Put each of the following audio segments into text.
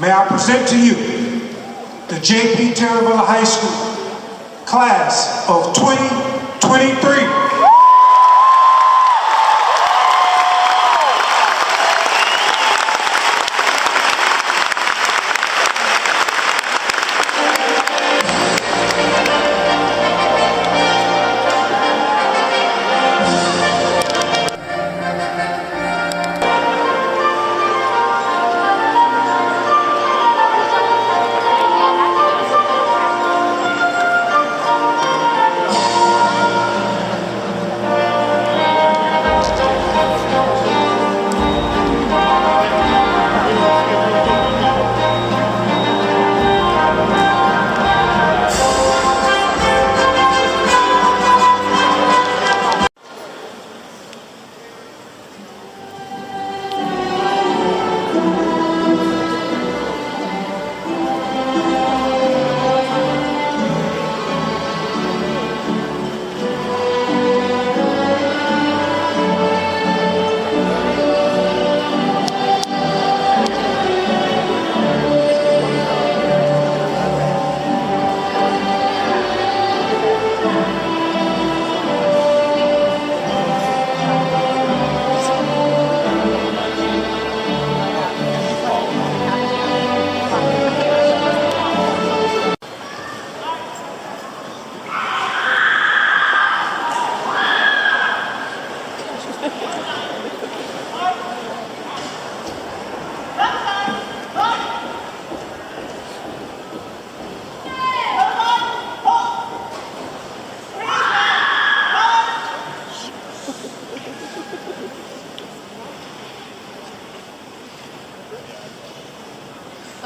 May I present to you the J.P. Taravella High School class of 2023.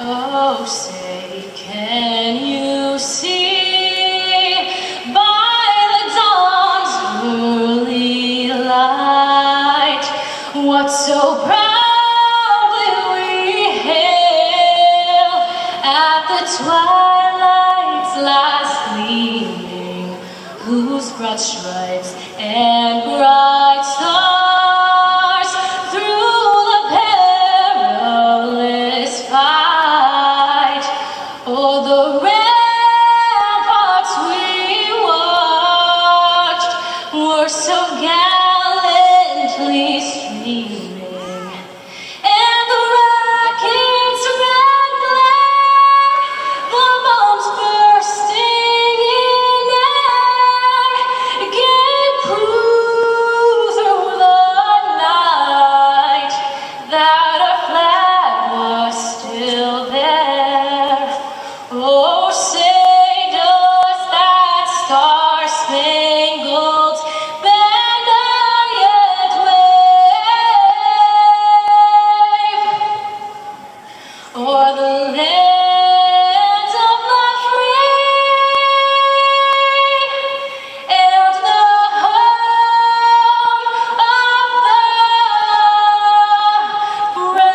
Oh, say, can you see by the dawn's early light what so proudly we hail at the twilight's last gleaming, whose broad stripes and bright stars through the perilous fight. Oh, the ramparts we watched were so gallantly streaming, and the rockets' red glare, the bombs bursting in air, gave proof through the night that our flag was still there. Oh, say does that star-spangled banner yet wave o'er the lands of the free and the home of the brave?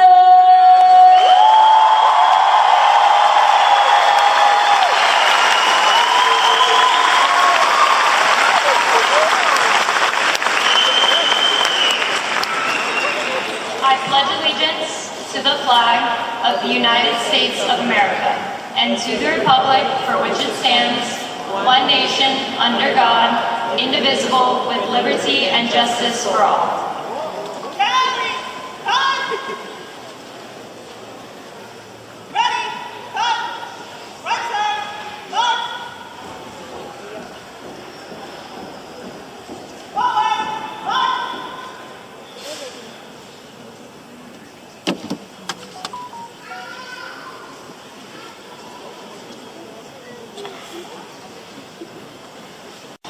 I pledge allegiance to the flag of the United States of America and to the republic for which it stands, one nation, under God, indivisible, with liberty and justice for all.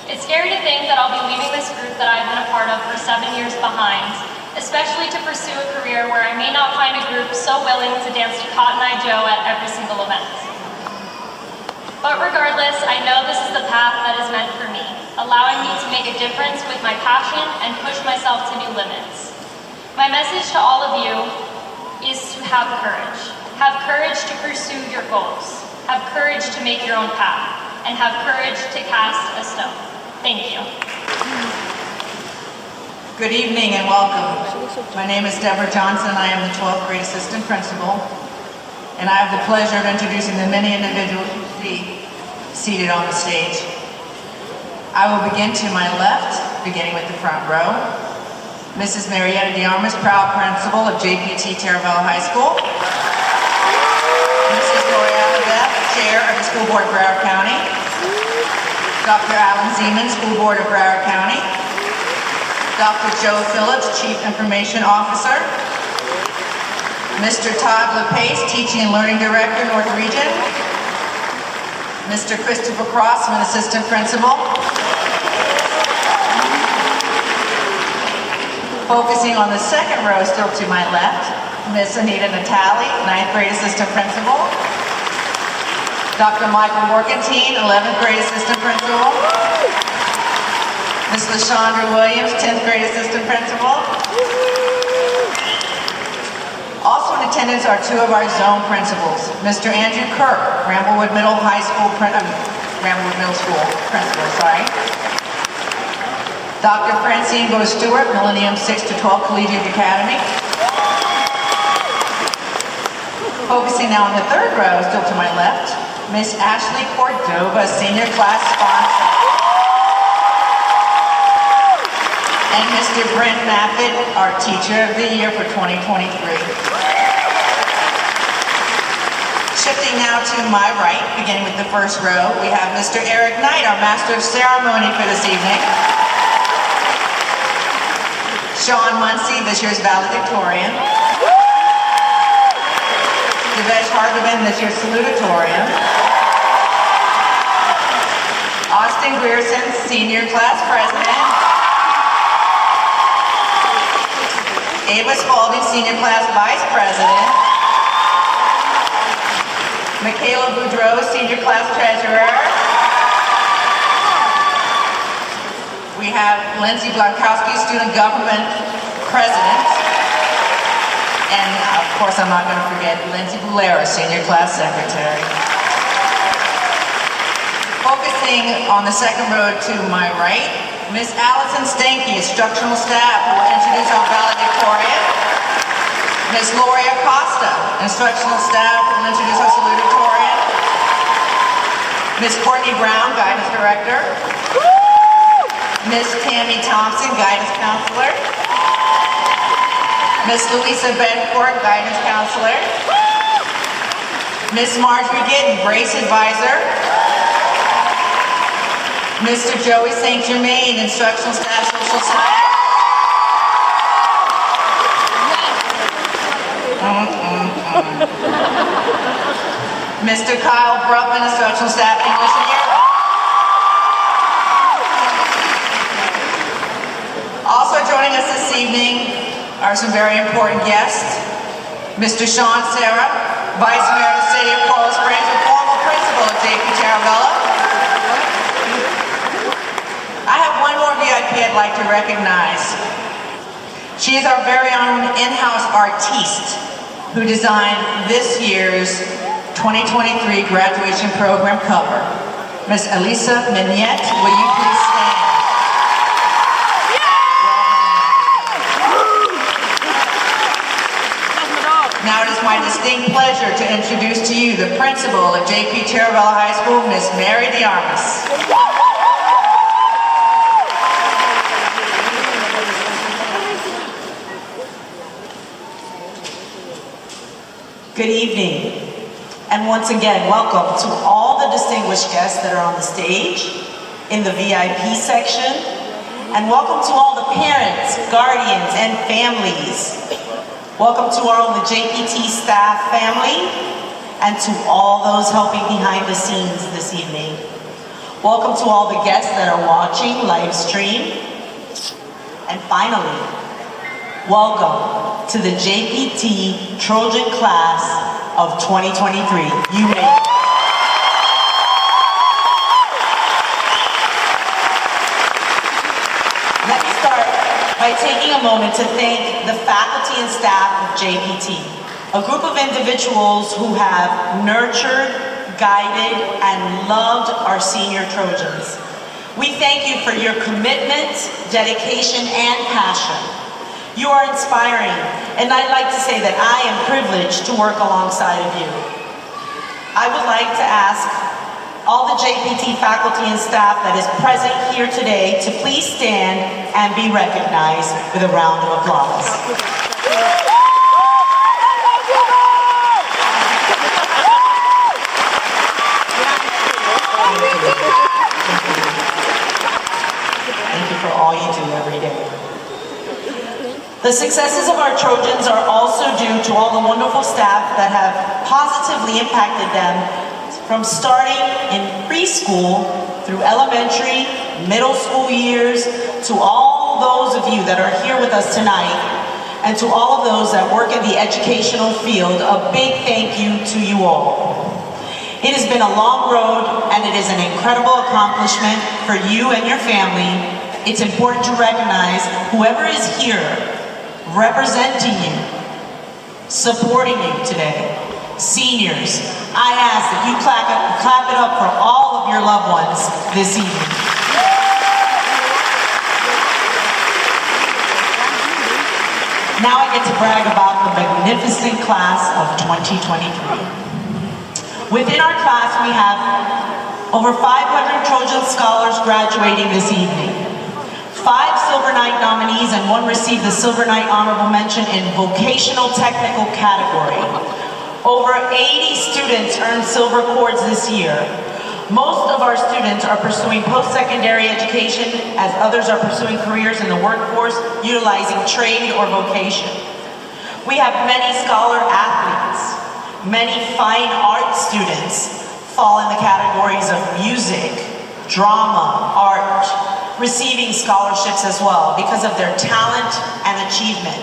It's scary to think that I'll be leaving this group that I've been a part of for 7 years behind, especially to pursue a career where I may not find a group so willing to dance to Cotton Eye Joe at every single event. But regardless, I know this is the path that is meant for me, allowing me to make a difference with my passion and push myself to new limits. My message to all of you is to have courage. Have courage to pursue your goals. Have courage to make your own path. And have courage to cast a stone. Thank you. Good evening and welcome. My name is Deborah Johnson. I am the 12th grade assistant principal. and I have the pleasure of introducing the many individuals who see seated on the stage. I will begin to my left, beginning with the front row. Mrs. Marietta DeArmas, proud principal of JPT Taravella High School. Mrs. L'Oreal Beth, chair of the School Board of Broward County. Dr. Alan Zeman, School Board of Broward County. Dr. Joe Phillips, Chief Information Officer. Mr. Todd LePace, Teaching and Learning Director, North Region. Mr. Christopher Crossman, Assistant Principal. Focusing on the second row, still to my left, Miss Anita Natali, 9th grade Assistant Principal. Dr. Michael Morgentine, 11th grade Assistant Principal. Miss LaShondra Williams, 10th grade Assistant Principal. Also in attendance are two of our zone principals, Mr. Andrew Kirk, Ramblewood Middle School principal, Dr. Francine Bo-Stewart, Millennium 6 to 12 Collegiate Academy. Focusing now on the third row, still to my left, Miss Ashley Cordova, senior class sponsor. And Mr. Brent Maffitt, our Teacher of the Year for 2023. Shifting now to my right, beginning with the first row, we have Mr. Eric Knight, our Master of Ceremony for this evening. Sean Muncie, this year's valedictorian. Devesh Hargavan, this year's salutatorian. Austin Grierson, Senior Class President. Ava Spalding, Senior Class Vice President. Michaela Boudreau, Senior Class Treasurer. We have Lindsay Blankowski, Student Government President. And of course, I'm not going to forget Lindsay Bulera, Senior Class Secretary. Focusing on the second row to my right, Miss Allison Stanky, Instructional Staff, who will introduce our valedictorian. Miss Lori Acosta, Instructional Staff, who will introduce our salutatorian. Miss Courtney Brown, Guidance Director. Miss Tammy Thompson, Guidance Counselor. Miss Louisa Bencourt, Guidance Counselor. Miss Marjorie Gittin, Brace Advisor. Mr. Joey St. Germain, Instructional Staff, Social Science. Mr. Kyle Brupman, Instructional Staff, English and Year. Also joining us this evening are some very important guests. Mr. Sean Serra, Vice Mayor of the City of Coral Springs and former principal of JP Taravella. I have one more VIP I'd like to recognize. She is our very own in-house artiste who designed this year's 2023 graduation program cover. Miss Elisa Mignette, will you please stand? Now it is my distinct pleasure to introduce to you the principal of JP Taravella High School, Miss Mary DeArmas. Good evening, and once again, welcome to all the distinguished guests that are on the stage, in the VIP section, and welcome to all the parents, guardians, and families. Welcome to our own the JPT staff family, and to all those helping behind the scenes this evening. Welcome to all the guests that are watching live stream, and finally, welcome to the JPT Trojan class of 2023. You made it. Let me start by taking a moment to thank the faculty and staff of JPT, a group of individuals who have nurtured, guided, and loved our senior Trojans. We thank you for your commitment, dedication, and passion. You are inspiring, and I'd like to say that I am privileged to work alongside of you. I would like to ask all the JPT faculty and staff that is present here today to please stand and be recognized with a round of applause. Thank you for all you do every day. The successes of our Trojans are also due to all the wonderful staff that have positively impacted them from starting in preschool through elementary, middle school years, to all those of you that are here with us tonight, and to all of those that work in the educational field, a big thank you to you all. It has been a long road, and it is an incredible accomplishment for you and your family. It's important to recognize whoever is here representing you, supporting you today. Seniors, I ask that you clap it up for all of your loved ones this evening. Now I get to brag about the magnificent class of 2023. Within our class, we have over 500 Trojan Scholars graduating this evening. 5 Silver Knight nominees and 1 received the Silver Knight Honorable Mention in Vocational Technical category. Over 80 students earned silver cords this year. Most of our students are pursuing post-secondary education, as others are pursuing careers in the workforce utilizing trade or vocation. We have many scholar athletes. Many fine art students fall in the categories of music, drama, art, receiving scholarships as well because of their talent and achievement.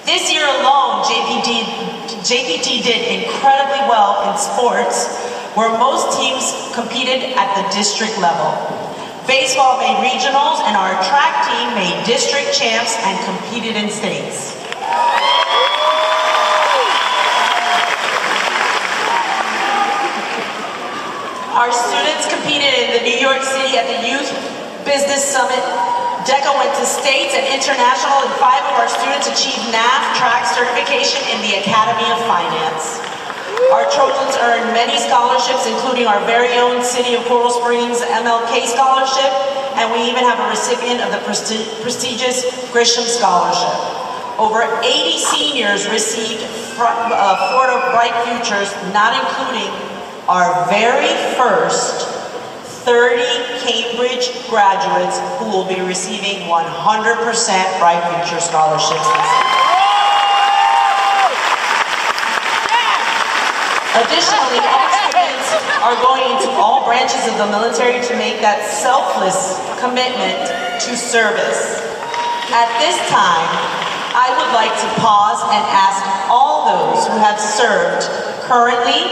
This year alone, JPT did incredibly well in sports, where most teams competed at the district level. Baseball made regionals, and our track team made district champs and competed in states. Our students competed in the New York City at the Youth Business Summit. DECA went to states and international, and 5 of our students achieved NAF track certification in the Academy of Finance. Our Trojans earned many scholarships, including our very own City of Coral Springs MLK Scholarship, and we even have a recipient of the prestigious Grisham Scholarship. Over 80 seniors received Florida Bright Futures, not including our very first 30 Cambridge graduates who will be receiving 100% Bright Future scholarships this year. Additionally, all students are going into all branches of the military to make that selfless commitment to service. At this time, I would like to pause and ask all those who have served, currently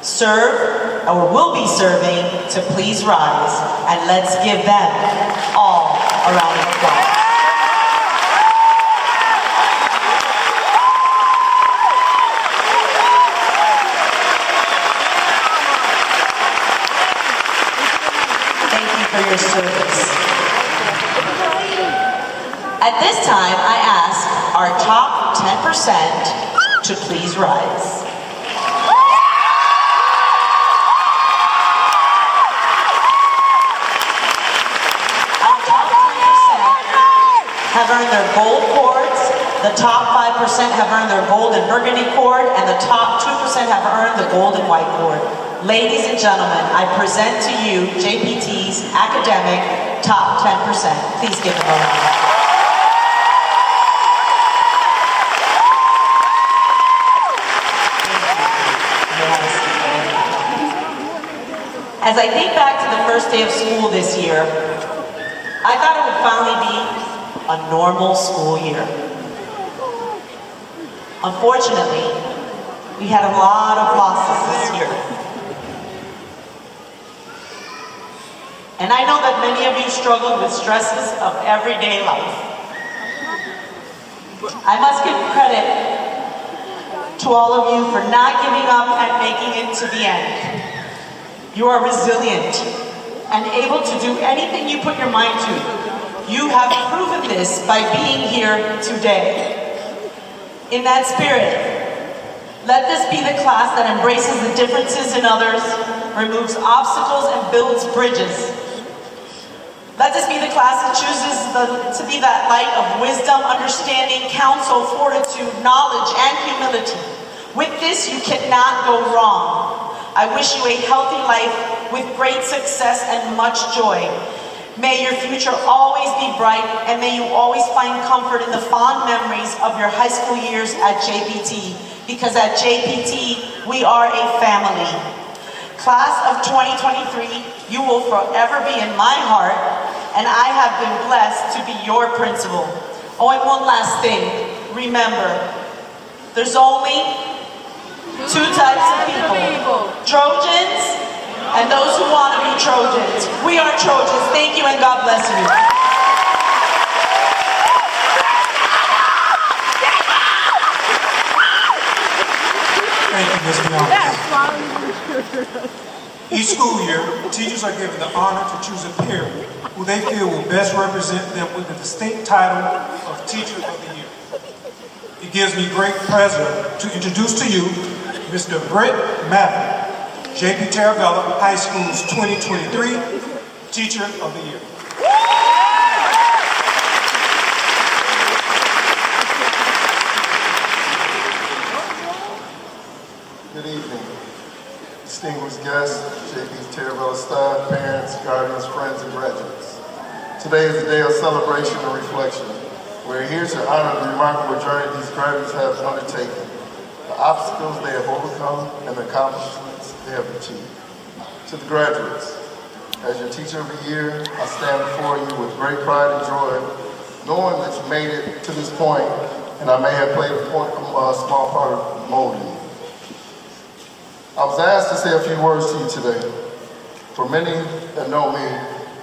serve, or will be serving, to please rise, and let's give them all a round of applause. Thank you for your service. At this time, I ask our top 10% to please rise. Have earned their gold cords, the top 5% have earned their gold and burgundy cord, and the top 2% have earned the gold and white cord. Ladies and gentlemen, I present to you JPT's academic top 10%. Please give them a round. As I think back to the first day of school this year, I thought it would finally be a normal school year. Unfortunately, we had a lot of losses this year. And I know that many of you struggled with stresses of everyday life. I must give credit to all of you for not giving up and making it to the end. You are resilient and able to do anything you put your mind to. You have proven this by being here today. In that spirit, let this be the class that embraces the differences in others, removes obstacles, and builds bridges. Let this be the class that chooses to be that light of wisdom, understanding, counsel, fortitude, knowledge, and humility. With this, you cannot go wrong. I wish you a healthy life with great success and much joy. May your future always be bright, and may you always find comfort in the fond memories of your high school years at JPT, because at JPT, we are a family. Class of 2023, you will forever be in my heart, and I have been blessed to be your principal. Oh, and one last thing, remember, there's only two types of people, Trojans and those who want to be Trojans. We are Trojans. Thank you, and God bless you. Thank you, Ms. Bianca. Each school year, teachers are given the honor to choose a peer who they feel will best represent them with the distinct title of Teacher of the Year. It gives me great pleasure to introduce to you Mr. Brett Mather, JP Taravella High School's 2023 Teacher of the Year. Good evening, distinguished guests, JP Taravella staff, parents, guardians, friends, and graduates. Today is a day of celebration and reflection. We're here to honor the remarkable journey these graduates have undertaken, the obstacles they have overcome, and the accomplishments they have achieved. To the graduates, as your Teacher of the Year, I stand before you with great pride and joy, knowing that you made it to this point, and I may have played a small part of molding you. I was asked to say a few words to you today. For many that know me,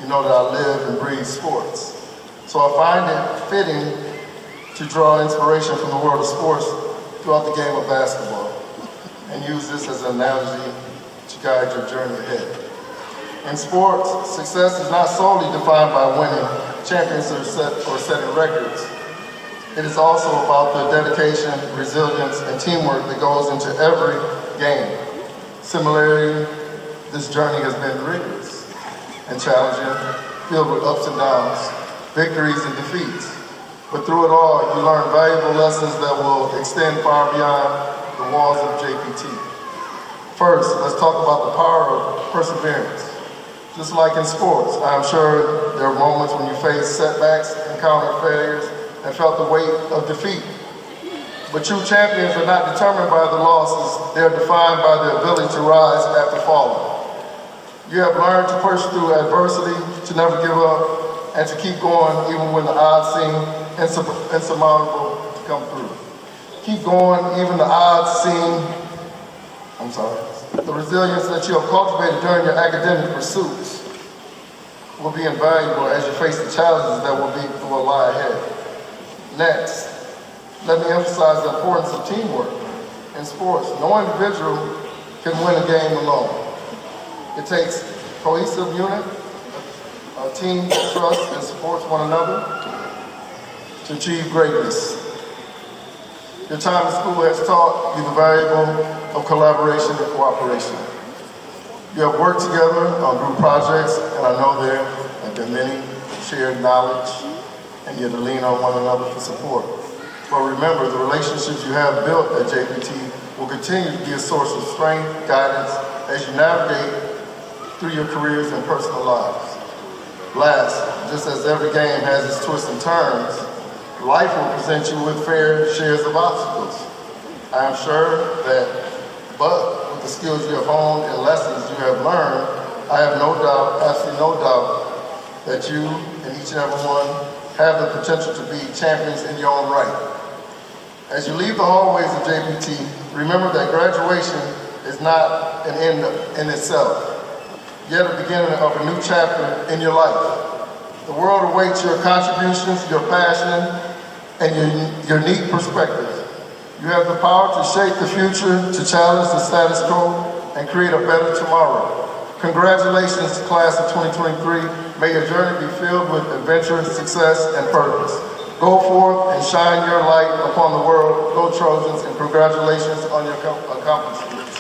you know that I live and breathe sports. So I find it fitting to draw inspiration from the world of sports throughout the game of basketball and use this as an analogy to guide your journey ahead. In sports, success is not solely defined by winning champions or setting records. It is also about the dedication, resilience, and teamwork that goes into every game. Similarly, this journey has been rigorous and challenging, filled with ups and downs, victories and defeats. But through it all, you learn valuable lessons that will extend far beyond the walls of JPT. First, let's talk about the power of perseverance. Just like in sports, I'm sure there are moments when you face setbacks, encountered failures, and felt the weight of defeat. But true champions are not determined by the losses, they are defined by the ability to rise after falling. You have learned to push through adversity, to never give up, and to keep going even when the odds seem insurmountable to come through. Keep going even the odds seem, the resilience that you have cultivated during your academic pursuits will be invaluable as you face the challenges that will lie ahead. Next, let me emphasize the importance of teamwork. In sports, no individual can win a game alone. It takes a cohesive unit, a team that trusts and supports one another to achieve greatness. Your time in school has taught you the value of collaboration and cooperation. You have worked together on group projects, and I know there have been many shared knowledge, and you have to lean on one another for support. But remember, the relationships you have built at JPT will continue to be a source of strength, guidance, as you navigate through your careers and personal lives. Last, just as every game has its twists and turns, life will present you with fair shares of obstacles. I am sure that, but with the skills you have honed and lessons you have learned, I have no doubt, absolutely no doubt, that you and each and every one have the potential to be champions in your own right. As you leave the hallways of JPT, remember that graduation is not an end in itself, yet a beginning of a new chapter in your life. The world awaits your contributions, your passion, and your unique perspective. You have the power to shape the future, to challenge the status quo, and create a better tomorrow. Congratulations, class of 2023. May your journey be filled with adventure, success, and purpose. Go forth and shine your light upon the world. Go Trojans, and congratulations on your accomplishments.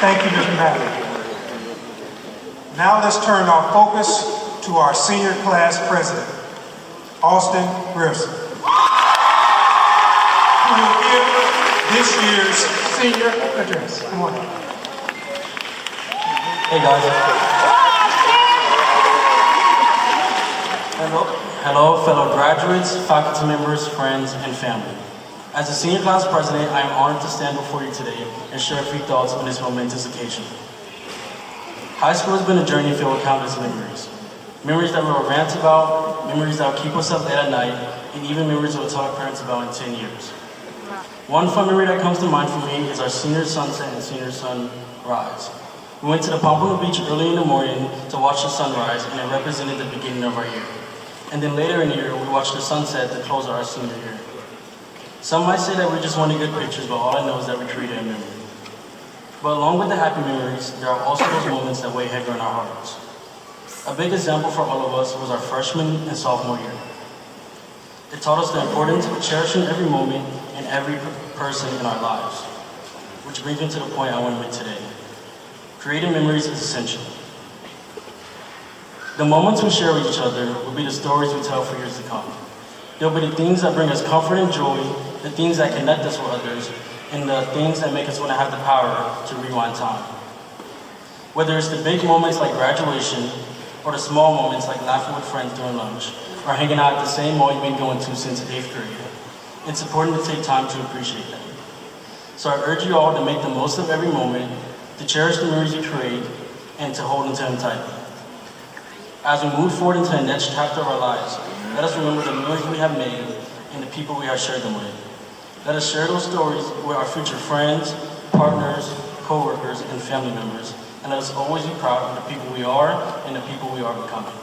Thank you, Mr. Madden. Now let's turn our focus to our senior class president, Austin Grierson, who will give this year's senior address. Come on. Hey guys. Hello, fellow graduates, faculty members, friends, and family. As the senior class president, I am honored to stand before you today and share a few thoughts on this momentous occasion. High school has been a journey filled with countless memories. Memories that we will rant about, memories that will keep us up late at night, and even memories we'll tell our parents about in 10 years. One fun memory that comes to mind for me is our senior sunset and senior sunrise. We went to the Pompano Beach early in the morning to watch the sunrise, and it represented the beginning of our year. And then later in the year, we watched the sunset to close our senior year. Some might say that we just wanted good pictures, but all I know is that we created a memory. But along with the happy memories, there are also those moments that weigh heavy on our hearts. A big example for all of us was our freshman and sophomore year. It taught us the importance of cherishing every moment and every person in our lives. Which brings me to the point I want to make today. Creating memories is essential. The moments we share with each other will be the stories we tell for years to come. They'll be the things that bring us comfort and joy, the things that connect us with others, and the things that make us want to have the power to rewind time. Whether it's the big moments like graduation, or the small moments like laughing with friends during lunch, or hanging out at the same mall you've been going to since 8th grade, it's important to take time to appreciate them. So I urge you all to make the most of every moment, to cherish the memories you create, and to hold onto them tightly. As we move forward into the next chapter of our lives, let us remember the memories we have made and the people we have shared them with. Let us share those stories with our future friends, partners, co-workers, and family members, and let us always be proud of the people we are and the people we are becoming.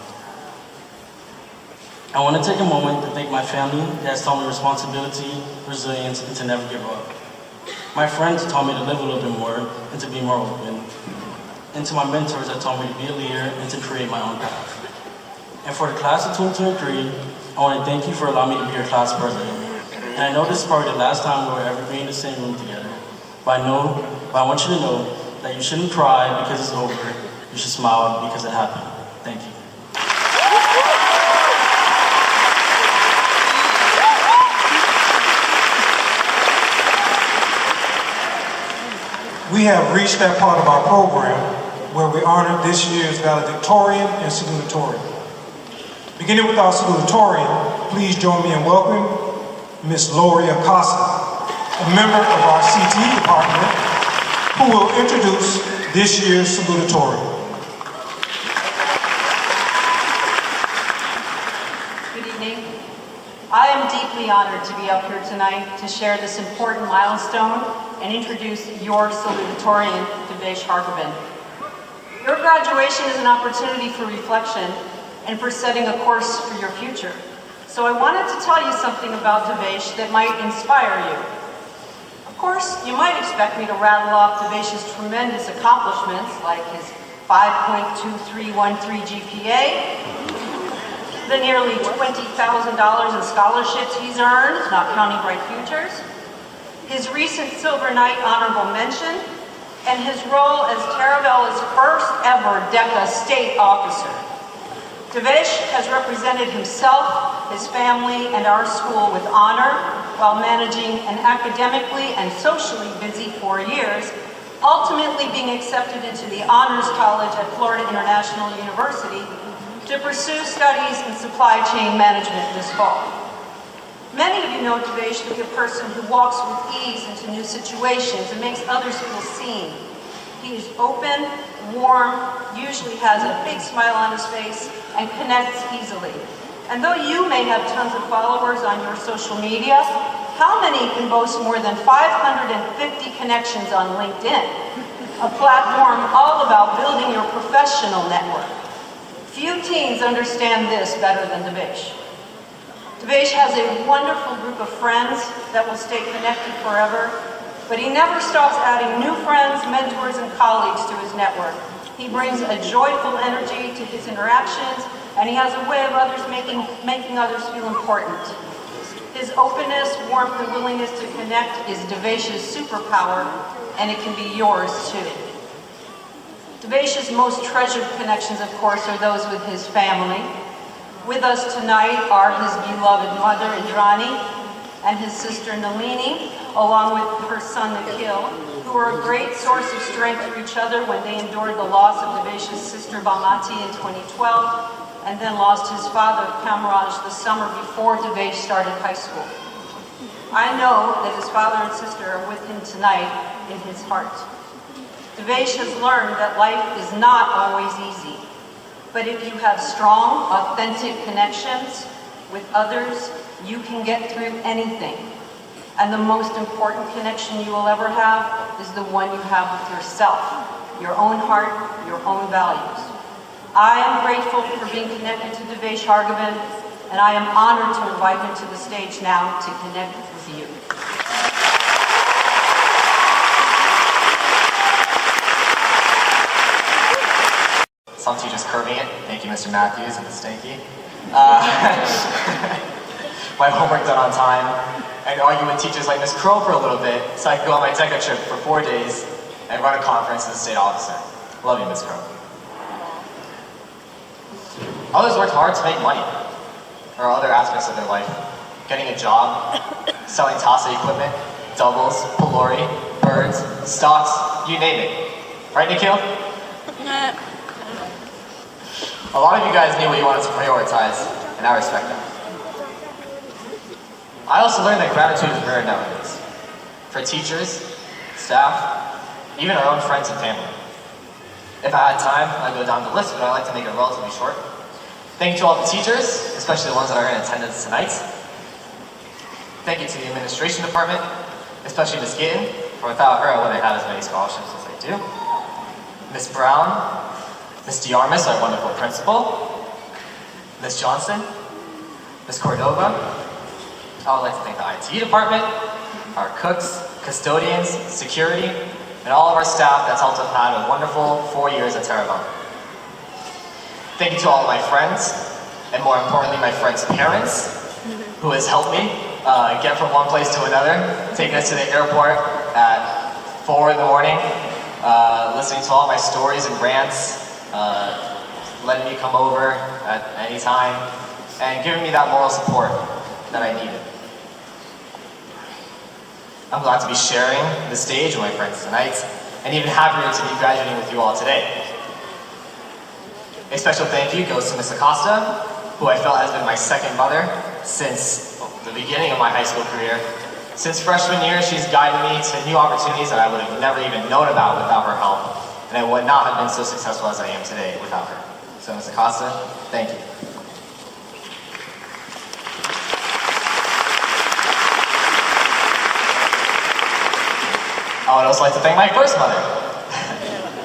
I want to take a moment to thank my family that has taught me responsibility, resilience, and to never give up. My friends taught me to live a little bit more and to be more open. And to my mentors that taught me to be a leader and to create my own path. And for the class of 2023, I want to thank you for allowing me to be your class president. And I know this is probably the last time we'll ever be in the same room together. But I want you to know that you shouldn't cry because it's over. You should smile because it happened. Thank you. We have reached that part of our program where we honor this year's valedictorian and salutatorian. Beginning with our salutatorian, please join me in welcoming Ms. Lori Acosta, a member of our CTE department, who will introduce this year's salutatorian. Good evening. I am deeply honored to be up here tonight to share this important milestone and introduce your salutatorian, Devesh Harkavan. Your graduation is an opportunity for reflection and for setting a course for your future. So I wanted to tell you something about Devesh that might inspire you. Of course, you might expect me to rattle off Devesh's tremendous accomplishments like his 5.2313 GPA, the nearly $20,000 in scholarships he's earned, not counting Bright Futures, his recent Silver Knight honorable mention, and his role as Taravella's first ever DECA state officer. Devesh has represented himself, his family, and our school with honor while managing an academically and socially busy 4 years, ultimately being accepted into the Honors College at Florida International University to pursue studies in supply chain management this fall. Many of you know Devesh to be a person who walks with ease into new situations and makes others feel seen. He is open, warm, usually has a big smile on his face, and connects easily. And though you may have tons of followers on your social media, how many can boast more than 550 connections on LinkedIn? A platform all about building your professional network. Few teens understand this better than Devesh. Devesh has a wonderful group of friends that will stay connected forever, but he never stops adding new friends, mentors, and colleagues to his network. He brings a joyful energy to his interactions, and he has a way of making others feel important. His openness, warmth, and willingness to connect is Devesh's superpower, and it can be yours too. Devesh's most treasured connections, of course, are those with his family. With us tonight are his beloved mother, Indrani, and his sister, Nalini, along with her son, Nikhil, who were a great source of strength for each other when they endured the loss of Devesh's sister, Bhamati, in 2012, and then lost his father, Kamaraj, the summer before Devesh started high school. I know that his father and sister are with him tonight in his heart. Devesh has learned that life is not always easy, but if you have strong, authentic connections with others, you can get through anything. And the most important connection you will ever have is the one you have with yourself, your own heart, your own values. I am grateful for being connected to Devesh Hargavan, and I am honored to invite him to the stage now to connect with you. Some teachers curving it. Thank you, Mr. Matthews and Ms. Stanky. My homework done on time, and argue with teachers like Ms. Crow for a little bit, so I could go on my DECA trip for 4 days and run a conference as a state officer. Love you, Ms. Crow. Others worked hard to make money, or other aspects of their life. Getting a job, selling TASA equipment, doubles, pylori, birds, stocks, you name it. Right, Nikhil? A lot of you guys knew what you wanted to prioritize, and I respect that. I also learned that gratitude is rare nowadays. For teachers, staff, even our own friends and family. If I had time, I'd go down the list, but I like to make it relatively short. Thank you to all the teachers, especially the ones that are in attendance tonight. Thank you to the administration department, especially Ms. Gittin, for without her I wouldn't have had as many scholarships as I do. Ms. Brown, Ms. DeArmas, our wonderful principal, Ms. Johnson, Ms. Cordova. I would like to thank the IT department, our cooks, custodians, security, and all of our staff that's helped us have a wonderful 4 years at Taravella. Thank you to all of my friends, and more importantly, my friends' parents, who has helped me get from one place to another, taking us to the airport at 4 in the morning, listening to all my stories and rants, letting me come over at any time, and giving me that moral support that I needed. I'm glad to be sharing the stage with my friends tonight, and even happier to be graduating with you all today. A special thank you goes to Ms. Acosta, who I felt has been my second mother since the beginning of my high school career. Since freshman year, she's guided me to new opportunities that I would have never even known about without her help, and I would not have been so successful as I am today without her. So Ms. Acosta, thank you. I would also like to thank my first mother,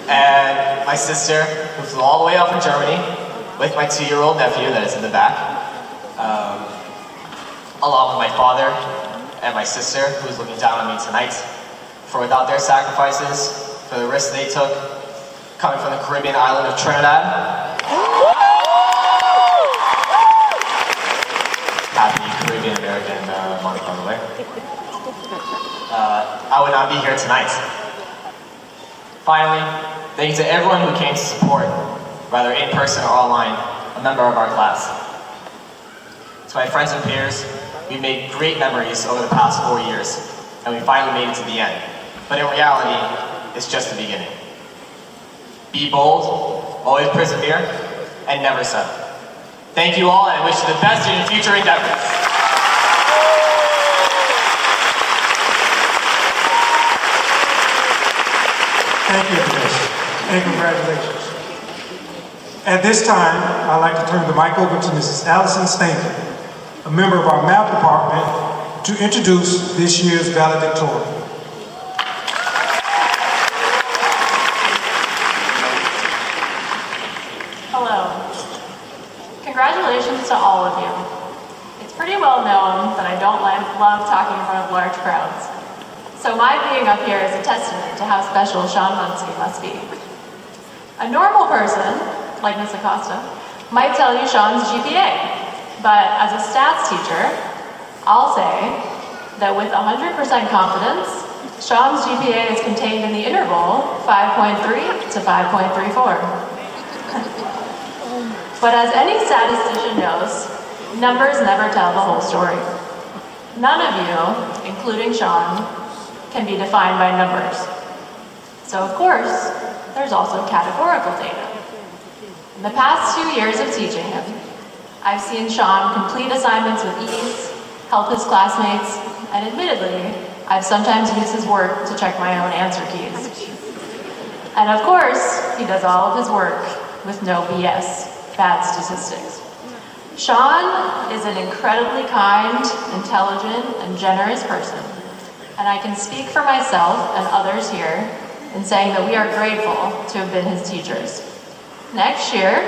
and my sister, who flew all the way up from Germany, with my 2-year-old nephew that is in the back, along with my father and my sister, who is looking down on me tonight, for without their sacrifices, for the risks they took, coming from the Caribbean island of Trinidad. Happy Caribbean American month, by the way. I would not be here tonight. Finally, thank you to everyone who came to support, whether in person or online, a member of our class. To my friends and peers, we've made great memories over the past 4 years, and we finally made it to the end. But in reality, it's just the beginning. Be bold, always persevere, and never settle. Thank you all, and I wish you the best in your future endeavors. Thank you, Chris, and congratulations. At this time, I'd like to turn the mic over to Mrs. Allison Stanky, a member of our math department, to introduce this year's valedictorian. Hello. Congratulations to all of you. It's pretty well known that I don't love talking in front of large crowds. So my being up here is a testament to how special Sean Muncie must be. A normal person, like Ms. Acosta, might tell you Sean's GPA, but as a stats teacher, I'll say that with 100% confidence, Sean's GPA is contained in the interval 5.3 to 5.34. But as any statistician knows, numbers never tell the whole story. None of you, including Sean, can be defined by numbers. So of course, there's also categorical data. In the past 2 years of teaching him, I've seen Sean complete assignments with ease, help his classmates, and admittedly, I've sometimes used his work to check my own answer keys. And of course, he does all of his work with no BS, bad statistics. Sean is an incredibly kind, intelligent, and generous person, and I can speak for myself and others here in saying that we are grateful to have been his teachers. Next year,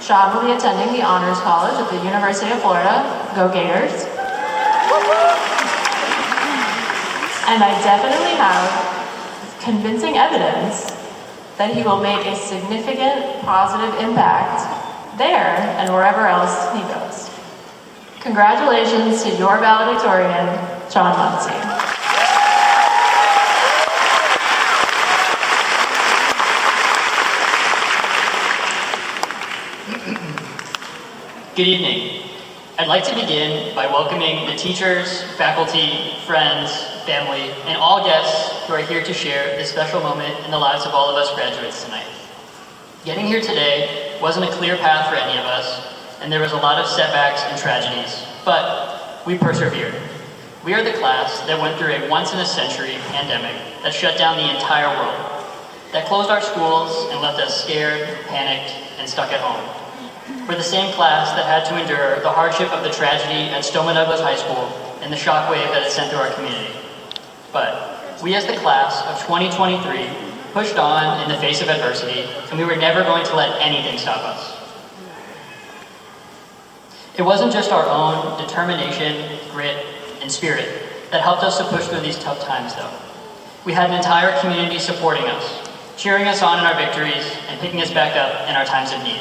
Sean will be attending the Honors College at the University of Florida. Go Gators! And I definitely have convincing evidence that he will make a significant positive impact there and wherever else he goes. Congratulations to your valedictorian, Sean Muncie. Good evening. I'd like to begin by welcoming the teachers, faculty, friends, family, and all guests who are here to share this special moment in the lives of all of us graduates tonight. Getting here today wasn't a clear path for any of us, and there was a lot of setbacks and tragedies, but we persevered. We are the class that went through a once-in-a-century pandemic that shut down the entire world, that closed our schools and left us scared, panicked, and stuck at home. We're the same class that had to endure the hardship of the tragedy at Stoneman Douglas High School and the shockwave that it sent through our community. But we as the class of 2023 pushed on in the face of adversity, and we were never going to let anything stop us. It wasn't just our own determination, grit, and spirit that helped us to push through these tough times, though. We had an entire community supporting us, cheering us on in our victories, and picking us back up in our times of need.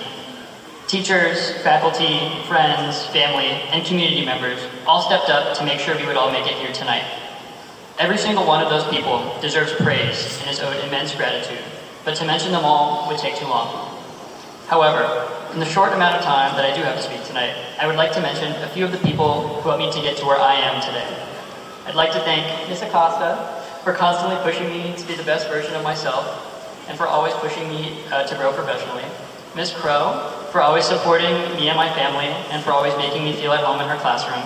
Teachers, faculty, friends, family, and community members all stepped up to make sure we would all make it here tonight. Every single one of those people deserves praise and is owed immense gratitude, but to mention them all would take too long. However, in the short amount of time that I do have to speak tonight, I would like to mention a few of the people who helped me to get to where I am today. I'd like to thank Ms. Acosta for constantly pushing me to be the best version of myself and for always pushing me to grow professionally. Ms. Crow for always supporting me and my family and for always making me feel at home in her classroom.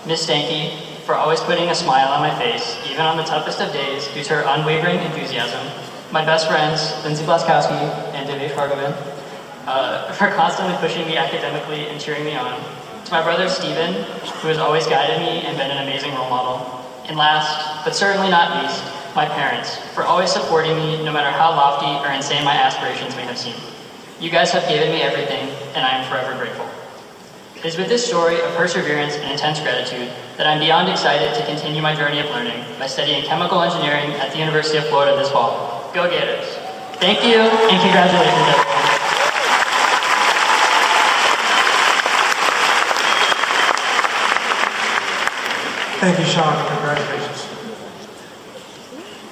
Ms. Stanky for always putting a smile on my face, even on the toughest of days, due to her unwavering enthusiasm. My best friends, Lindsay Blaskowski and Devesh Hargovan, for constantly pushing me academically and cheering me on. To my brother Steven, who has always guided me and been an amazing role model. And last, but certainly not least, my parents, for always supporting me no matter how lofty or insane my aspirations may have seemed. You guys have given me everything, and I am forever grateful. It is with this story of perseverance and intense gratitude that I'm beyond excited to continue my journey of learning by studying chemical engineering at the University of Florida this fall. Go Gators! Thank you, and congratulations, everyone. Thank you, Sean, and congratulations.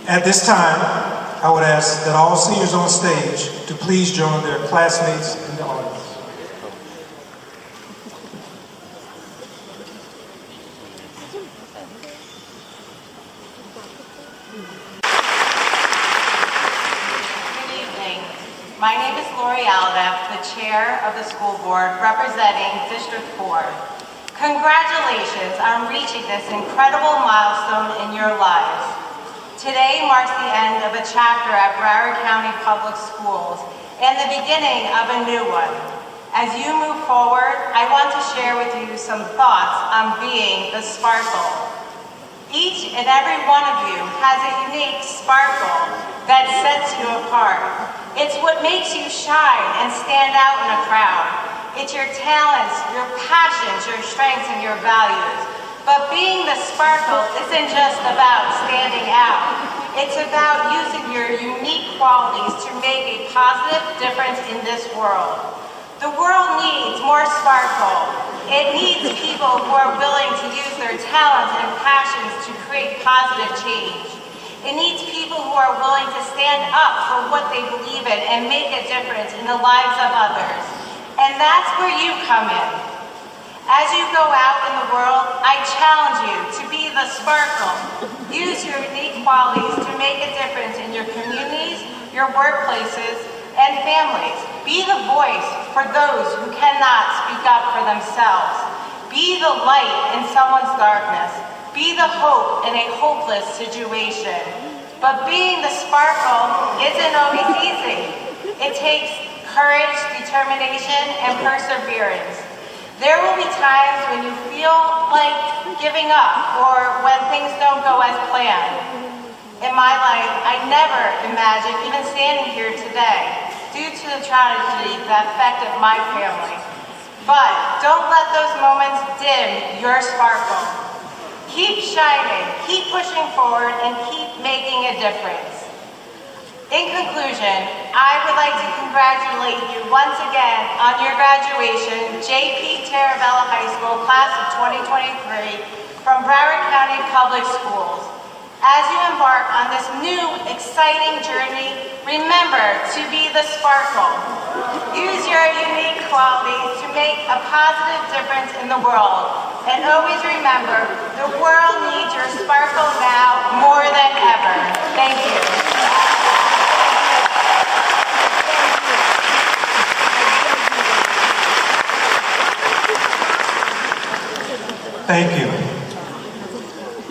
At this time, I would ask that all seniors on stage to please join their classmates in the audience. Good evening. My name is Lori Aldeff, the chair of the school board representing District 4. Congratulations on reaching this incredible milestone in your lives. Today marks the end of a chapter at Broward County Public Schools and the beginning of a new one. As you move forward, I want to share with you some thoughts on being the sparkle. Each and every one of you has a unique sparkle that sets you apart. It's what makes you shine and stand out in a crowd. It's your talents, your passions, your strengths, and your values. But being the sparkle isn't just about standing out. It's about using your unique qualities to make a positive difference in this world. The world needs more sparkle. It needs people who are willing to use their talents and passions to create positive change. It needs people who are willing to stand up for what they believe in and make a difference in the lives of others. And that's where you come in. As you go out in the world, I challenge you to be the sparkle. Use your unique qualities to make a difference in your communities, your workplaces, and families. Be the voice for those who cannot speak up for themselves. Be the light in someone's darkness. Be the hope in a hopeless situation. But being the sparkle isn't always easy. It takes courage, determination, and perseverance. There will be times when you feel like giving up or when things don't go as planned. In my life, I never imagined even standing here today due to the tragedy that affected my family. But don't let those moments dim your sparkle. Keep shining, keep pushing forward, and keep making a difference. In conclusion, I would like to congratulate you once again on your graduation, J.P. Taravella High School, class of 2023 from Broward County Public Schools. As you embark on this new, exciting journey, remember to be the sparkle. Use your unique qualities to make a positive difference in the world. And always remember, the world needs your sparkle now more than ever. Thank you. Thank you.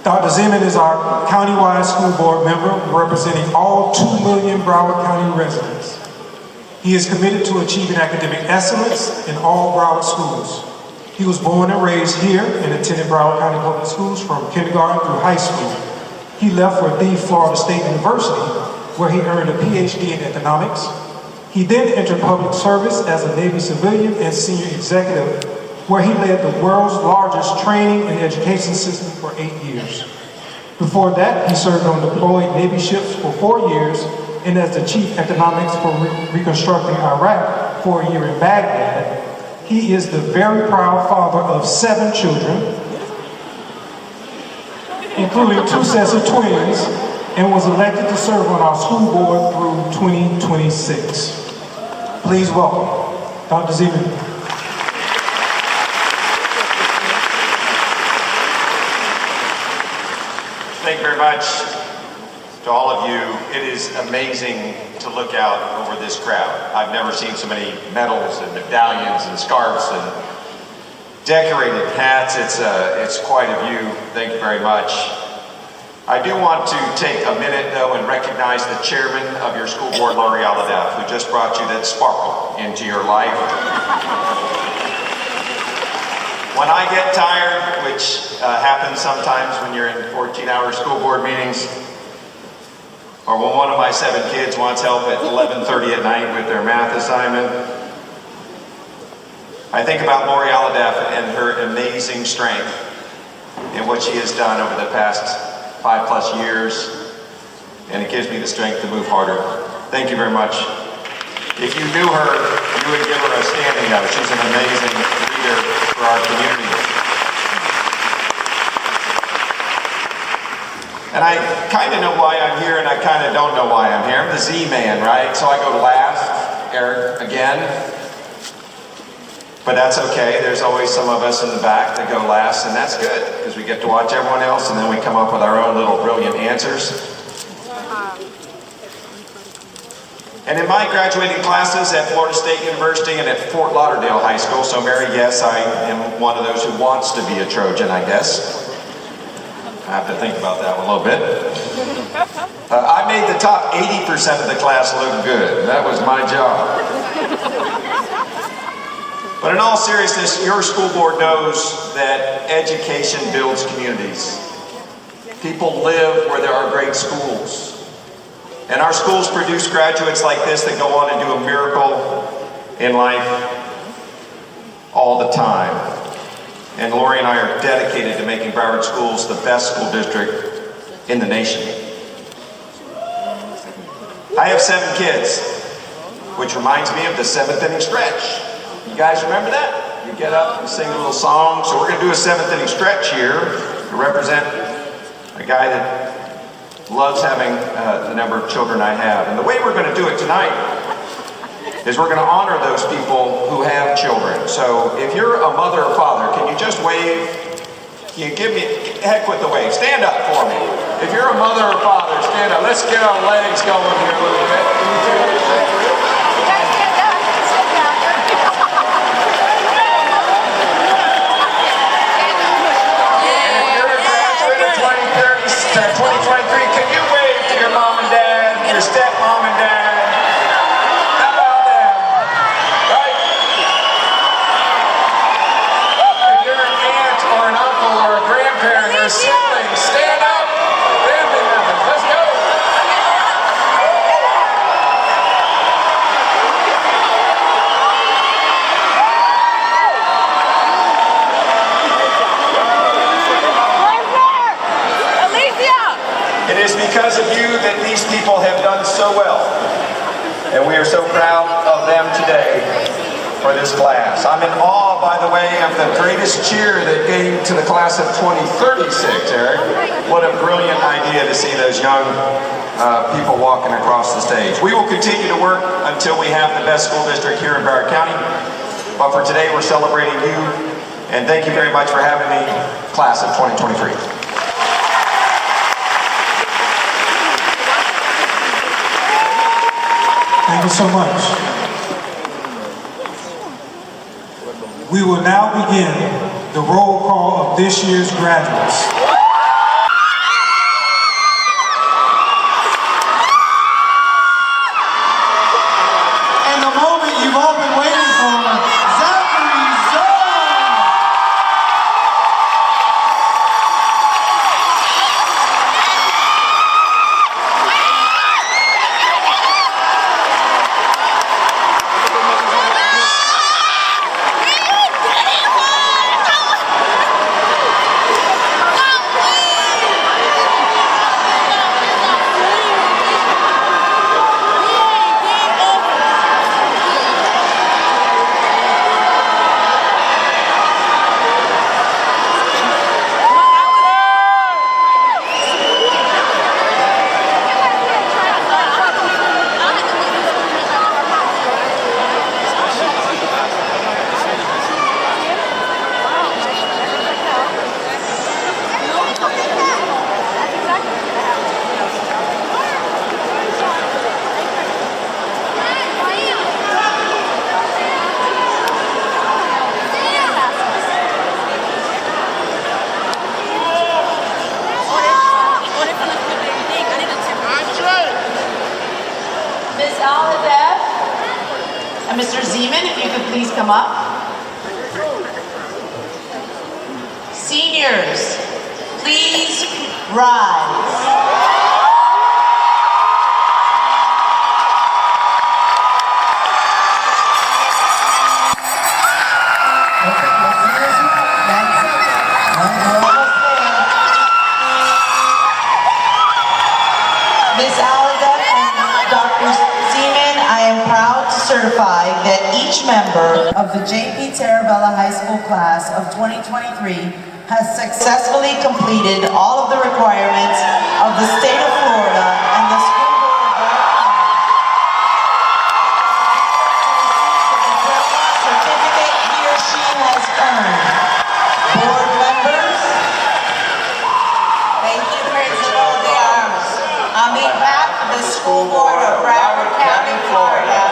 Dr. Zeman is our countywide school board member representing all 2 million Broward County residents. He is committed to achieving academic excellence in all Broward schools. He was born and raised here and attended Broward County Public Schools from kindergarten through high school. He left for the Florida State University, where he earned a PhD in economics. He then entered public service as a Navy civilian and senior executive, where he led the world's largest training and education system for 8 years. Before that, he served on deployed Navy ships for 4 years and as the chief economics for reconstructing Iraq for a year in Baghdad. He is the very proud father of 7 children, including 2 sets of twins, and was elected to serve on our school board through 2026. Please welcome Dr. Zeman. Thank you very much to all of you. It is amazing to look out over this crowd. I've never seen so many medals and medallions and scarves and decorated hats. It's quite a view. Thank you very much. I do want to take a minute, though, and recognize the chairman of your school board, Lori Alladef, who just brought you that sparkle into your life. When I get tired, which happens sometimes when you're in 14-hour school board meetings, or when one of my 7 kids wants help at 11:30 at night with their math assignment, I think about Lori Alladef and her amazing strength in what she has done over the past 5+ years, and it gives me the strength to move harder. Thank you very much. If you knew her, you would give her a standing note. She's an amazing leader for our community. And I kind of know why I'm here, and I kind of don't know why I'm here. I'm the Z-man, right? So I go last, Eric, again. But that's okay. There's always some of us in the back that go last, and that's good, because we get to watch everyone else, and then we come up with our own little brilliant answers. And in my graduating classes at Florida State University and at Fort Lauderdale High School, so Mary, yes, I am one of those who wants to be a Trojan, I guess. I have to think about that one a little bit. I made the top 80% of the class look good. That was my job. But in all seriousness, your school board knows that education builds communities. People live where there are great schools. And our schools produce graduates like this that go on and do a miracle in life. all the time. And Lori and I are dedicated to making Broward Schools the best school district in the nation. I have 7 kids, which reminds me of the 7th inning stretch. You guys remember that? You get up and sing a little song. So we're going to do a 7th inning stretch here to represent a guy that loves having the number of children I have. And the way we're going to do it tonight is we're going to honor those people who have children. So if you're a mother or father, can you just wave? Can you give me, heck with the wave. Stand up for me. If you're a mother or father, stand up. Let's get our legs going here a little bit. And if you're a graduate of 2023, can you wave to your mom and dad, your stepmom and dad? Or siblings, stand up, family members, let's go. It is because of you that these people have done so well, and we are so proud of them today. For this class. I'm in awe, by the way, of the greatest cheer that gave to the class of 2036, Eric. What a brilliant idea to see those young people walking across the stage. We will continue to work until we have the best school district here in Broward County. But for today, we're celebrating you, and thank you very much for having me, class of 2023. Thank you so much. We will now begin the roll call of this year's graduates. And the moment you've all been waiting for, Zachary Zone! And Mr. Zeman, if you could please come up. Seniors, please rise. Ms. Alida and Dr. Seaman, I am proud to certify that each member of the J.P. Taravella High School class of 2023 has successfully completed all of the requirements of the state of Florida and the school board of certificate he or she has earned. Board members, thank you, Principal de Armas. On behalf of the school board of Broward County, Florida,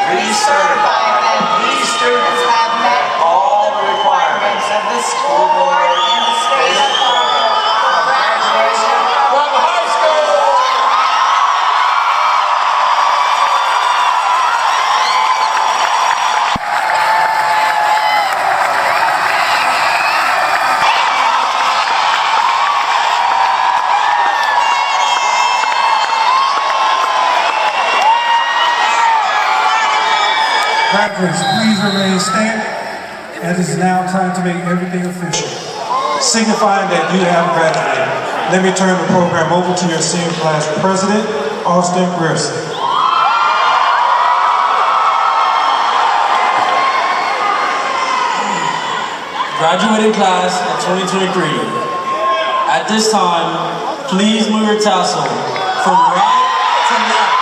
we certify that these students have met all the requirements of the school board and the state of Florida for graduation from high school. Graduates, please remain standing as it is now time to make everything official, signifying that you have graduated. Let me turn the program over to your senior class president, Austin Grierson. Graduating class of 2023. At this time, please move your tassel from right to left.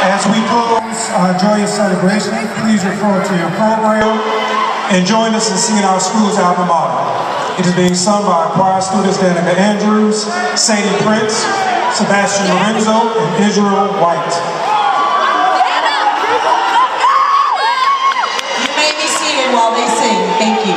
As we close our joyous celebration, please refer to your program and join us in singing our school's alma mater. It is being sung by choir students Danica Andrews, Sadie Prince, Sebastian Lorenzo, and Israel White. You may be seated while they sing. Thank you.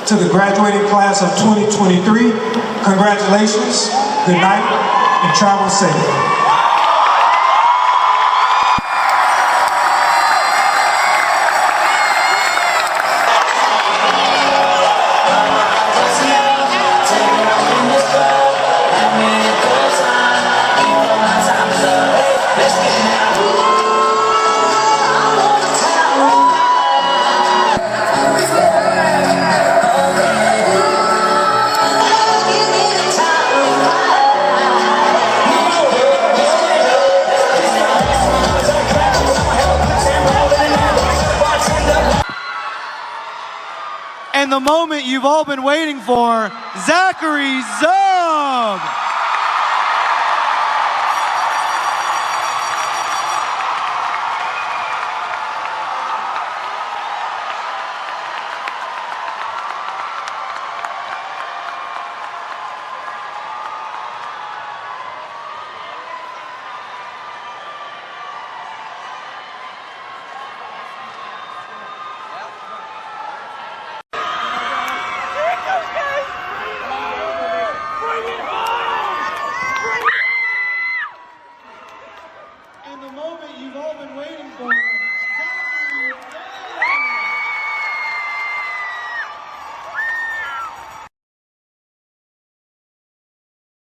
To the graduating class of 2023, congratulations, good night, and travel safe. And the moment you've all been waiting for, Zachary Zub! And the moment you've all been waiting for.